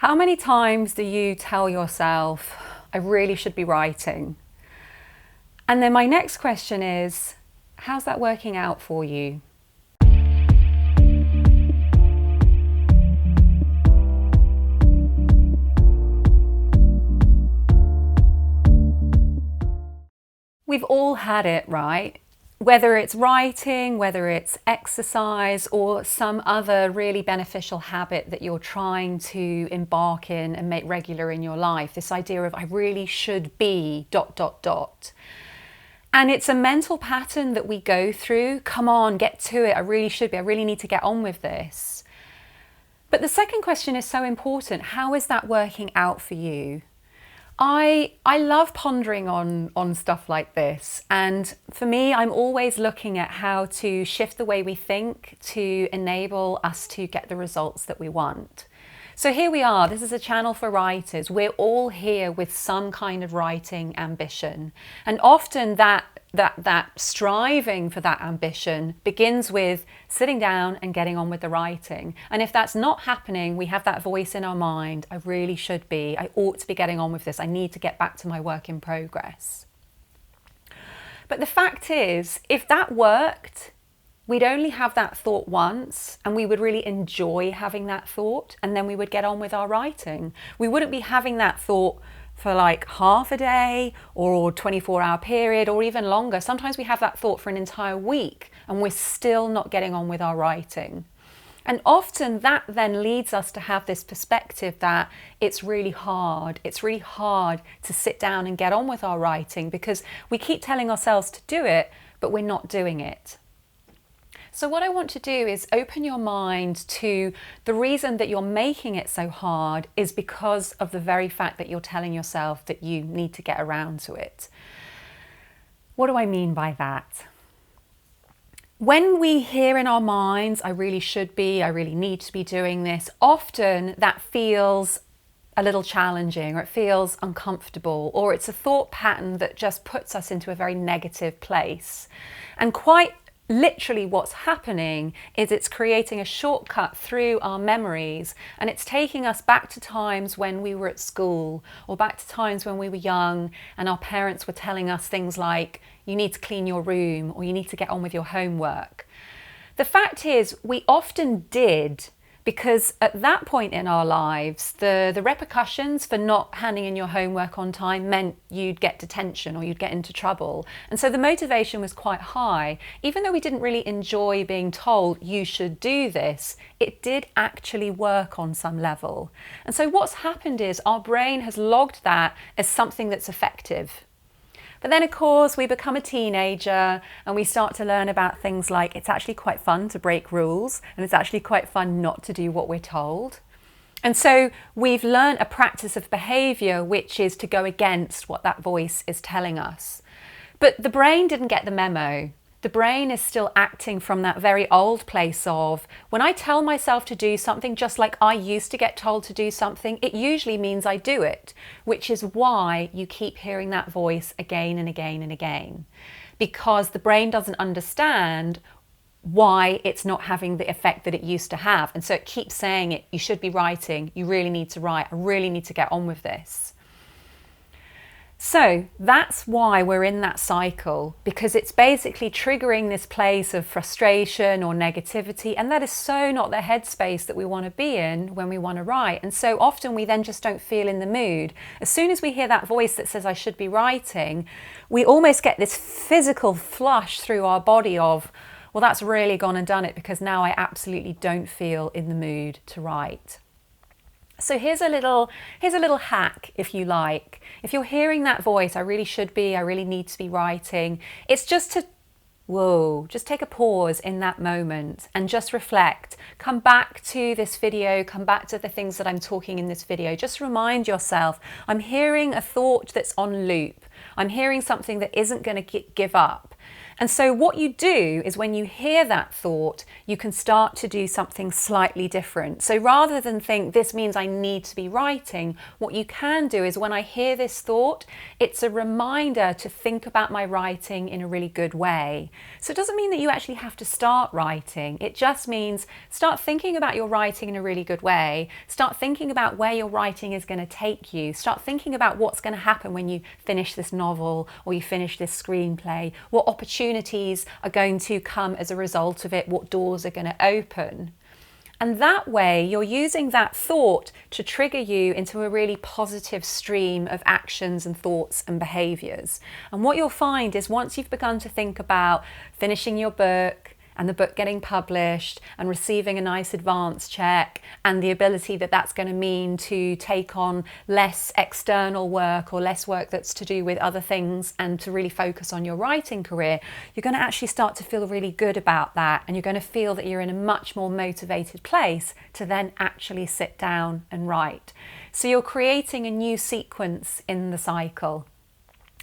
How many times do you tell yourself, I really should be writing? And then my next question is, how's that working out for you? We've all had it, right? Whether it's writing, whether it's exercise, or some other really beneficial habit that you're trying to embark in and make regular in your life, this idea of I really should be ... And it's a mental pattern that we go through. Come on, get to it. I really should be. I really need to get on with this. But the second question is so important. How is that working out for you? I love pondering on stuff like this, and for me, I'm always looking at how to shift the way we think to enable us to get the results that we want. So here we are, this is a channel for writers. We're all here with some kind of writing ambition, and often that striving for that ambition begins with sitting down and getting on with the writing. And if that's not happening, we have that voice in our mind, I really should be, I ought to be getting on with this, I need to get back to my work in progress. But the fact is, if that worked, we'd only have that thought once, and we would really enjoy having that thought, and then we would get on with our writing. We wouldn't be having that thought for like half a day or 24-hour period or even longer. Sometimes we have that thought for an entire week and we're still not getting on with our writing. And often that then leads us to have this perspective that it's really hard. It's really hard to sit down and get on with our writing because we keep telling ourselves to do it, but we're not doing it. So what I want to do is open your mind to the reason that you're making it so hard is because of the very fact that you're telling yourself that you need to get around to it. What do I mean by that? When we hear in our minds, I really should be, I really need to be doing this, often that feels a little challenging, or it feels uncomfortable, or it's a thought pattern that just puts us into a very negative place. And quite literally what's happening is it's creating a shortcut through our memories, and it's taking us back to times when we were at school, or back to times when we were young and our parents were telling us things like, you need to clean your room, or you need to get on with your homework. The fact is, we often did, because at that point in our lives, the repercussions for not handing in your homework on time meant you'd get detention or you'd get into trouble. And so the motivation was quite high. Even though we didn't really enjoy being told you should do this, it did actually work on some level. And so what's happened is our brain has logged that as something that's effective. But then, of course, we become a teenager and we start to learn about things like it's actually quite fun to break rules, and it's actually quite fun not to do what we're told. And so we've learned a practice of behaviour which is to go against what that voice is telling us. But the brain didn't get the memo. The brain is still acting from that very old place of, when I tell myself to do something just like I used to get told to do something, it usually means I do it, which is why you keep hearing that voice again and again and again. Because the brain doesn't understand why it's not having the effect that it used to have. And so it keeps saying it, you should be writing, you really need to write, I really need to get on with this. So that's why we're in that cycle, because it's basically triggering this place of frustration or negativity, and that is so not the headspace that we want to be in when we want to write. And so often we then just don't feel in the mood. As soon as we hear that voice that says I should be writing, we almost get this physical flush through our body of, well, that's really gone and done it, because now I absolutely don't feel in the mood to write. So here's a little hack, if you like. If you're hearing that voice, I really should be, I really need to be writing, it's just to, just take a pause in that moment and just reflect. Come back to this video, come back to the things that I'm talking in this video. Just remind yourself, I'm hearing a thought that's on loop. I'm hearing something that isn't going to give up. And so what you do is when you hear that thought, you can start to do something slightly different. So rather than think this means I need to be writing, what you can do is when I hear this thought, it's a reminder to think about my writing in a really good way. So it doesn't mean that you actually have to start writing. It just means start thinking about your writing in a really good way. Start thinking about where your writing is going to take you. Start thinking about what's going to happen when you finish this novel or you finish this screenplay. What opportunities are going to come as a result of it? What doors are going to open? And that way, you're using that thought to trigger you into a really positive stream of actions and thoughts and behaviours. And what you'll find is once you've begun to think about finishing your book, and the book getting published and receiving a nice advance check and the ability that that's going to mean to take on less external work or less work that's to do with other things and to really focus on your writing career, you're going to actually start to feel really good about that, and you're going to feel that you're in a much more motivated place to then actually sit down and write. So you're creating a new sequence in the cycle.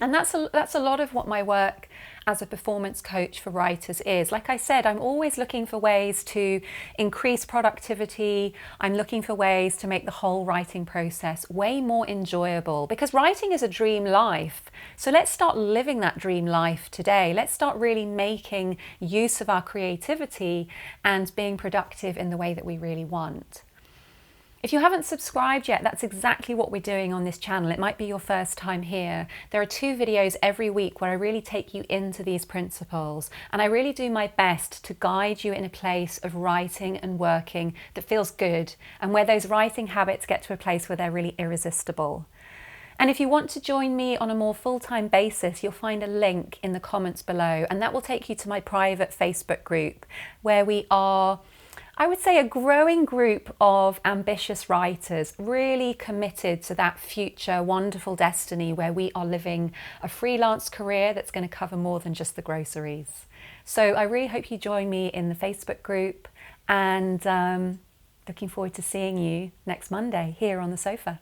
And that's a lot of what my work as a performance coach for writers is. Like I said, I'm always looking for ways to increase productivity. I'm looking for ways to make the whole writing process way more enjoyable, because writing is a dream life. So let's start living that dream life today. Let's start really making use of our creativity and being productive in the way that we really want. If you haven't subscribed yet, that's exactly what we're doing on this channel. It might be your first time here. There are 2 videos every week where I really take you into these principles, and I really do my best to guide you in a place of writing and working that feels good, and where those writing habits get to a place where they're really irresistible. And if you want to join me on a more full-time basis, you'll find a link in the comments below, and that will take you to my private Facebook group, where we are, I would say, a growing group of ambitious writers, really committed to that future wonderful destiny where we are living a freelance career that's going to cover more than just the groceries. So I really hope you join me in the Facebook group, and looking forward to seeing you next Monday here on the sofa.